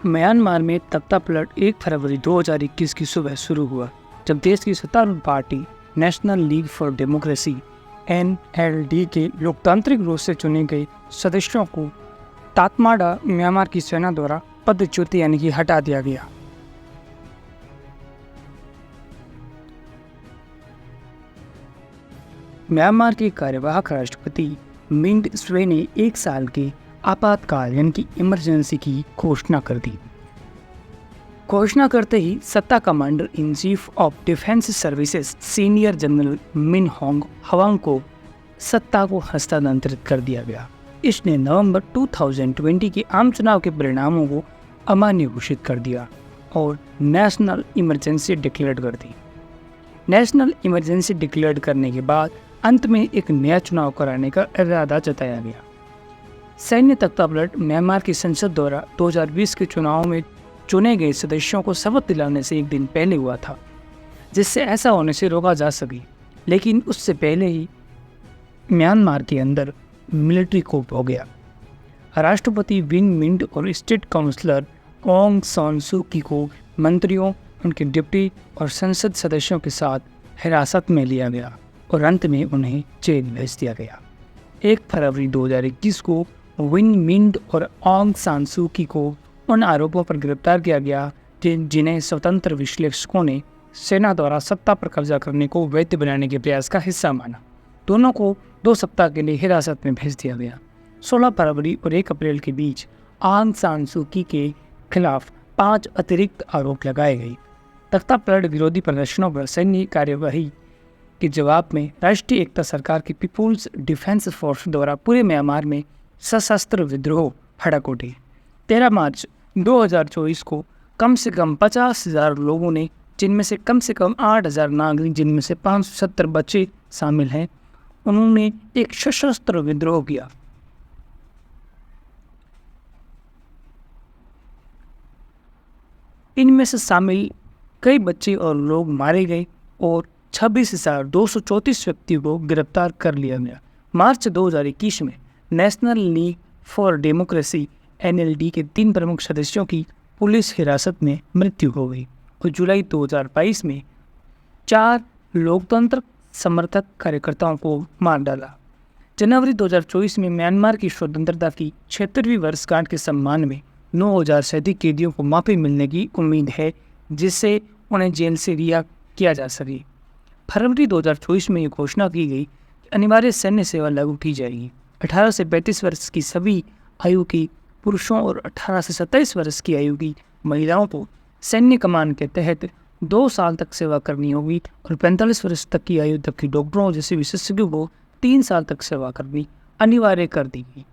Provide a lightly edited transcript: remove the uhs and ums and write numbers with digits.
Myanmar में तख्तापलट 1 फरवरी 2021 की सुबह शुरू हुआ, जब देश की सत्तारूढ़ party national league for democracy (NLD) के लोकतांत्रिक रूप से चुने गए सदस्यों को तातमाडा म्यांमार की सेना द्वारा पदच्युत यानी कि हटा दिया गया। म्यांमार के कार्यवाहक राष्ट्रपति मिंट स्वे ने 1 साल के आपातकाल यानी कि इमरजेंसी की घोषणा कर दी। घोषणा करते ही सत्ता commander in chief of defence services senior general Min Hong हवांग को सत्ता को हस्तांतरित कर दिया गया। इसने नवंबर 2020 के आम चुनाव के परिणामों को अमान्य घोषित कर दिया और नेशनल इमरजेंसी डिक्लेयर कर दी। नेशनल इमरजेंसी डिक्लेयर करने के बाद अंत में एक नया चुनाव कराने का इरादा जताया गया। सैन्य तख्तापलट म्यांमार की संसद द्वारा 2020 के चुनाव में चुने गए सदस्यों को शपथ दिलाने से एक दिन पहले हुआ था, जिससे ऐसा होने से रोका जा सके। लेकिन उससे पहले ही म्यांमार के अंदर मिलिट्री coup हो गया। राष्ट्रपति विन मिंट और स्टेट काउंसलर ऑंग सान सू की को मंत्रियों, उनके डिप्टी और संसद सदस्यों के साथ हिरासत में लिया गया और अंत में उन्हें जेल भेज दिया गया। 1 फरवरी 2021 को विन मिंट और ऑंग सान सू की को उन आरोपों पर गिरफ्तार किया गया जिन्हें स्वतंत्र विश्लेषकों ने सेना द्वारा सत्ता पर कब्जा करने को वैध बनाने के प्रयास का हिस्सा माना। दोनों को 2 सप्ताह के लिए हिरासत में भेज दिया गया। 16 फरवरी और 1 अप्रैल के बीच ऑंग सान सू की के खिलाफ 5 अतिरिक्त आरोप लगाए गए। तख्तापलट विरोधी प्रदर्शनों पर सैन्य कार्यवाही के जवाब में राष्ट्रीय एकता सरकार की पीपुल्स डिफेंस फोर्स द्वारा पूरे म्यांमार में सशस्त्र विद्रोह भड़क उठे। 13 मार्च 2024 को कम से कम 50,000 लोगों ने, जिनमें से कम 8,000 नागरिक, जिनमें से 570 बच्चे शामिल हैं, उन्होंने एक सशस्त्र विद्रोह किया। इनमें से शामिल कई बच्चे और लोग मारे गए और 26,234 व्यक्तियों को गिरफ्तार कर लिया गया। मार्च 2021 में national league for democracy (NLD) के 3 प्रमुख सदस्यों की पुलिस हिरासत में मृत्यु हो गई और जुलाई 2022 में 4 लोकतंत्र समर्थक कार्यकर्ताओं को मार डाला। जनवरी 2024 में म्यांमार की स्वतंत्रता की 76वीं वर्षगांठ के सम्मान में 9,000 से अधिक कैदियों को माफी मिलने की उम्मीद है, जिससे उन्हें जेल से रिहा किया जा सके। फरवरी 2024 में ये घोषणा की गई कि अनिवार्य सैन्य सेवा लागू की जाएगी। 18 से 35 वर्ष की सभी आयु की पुरुषों और 18 से 27 वर्ष की आयु की महिलाओं को सैन्य कमान के तहत 2 साल तक सेवा करनी होगी और 45 वर्ष तक की आयु तक की डॉक्टरों जैसे विशेषज्ञों को 3 साल तक सेवा करनी अनिवार्य कर दी गई।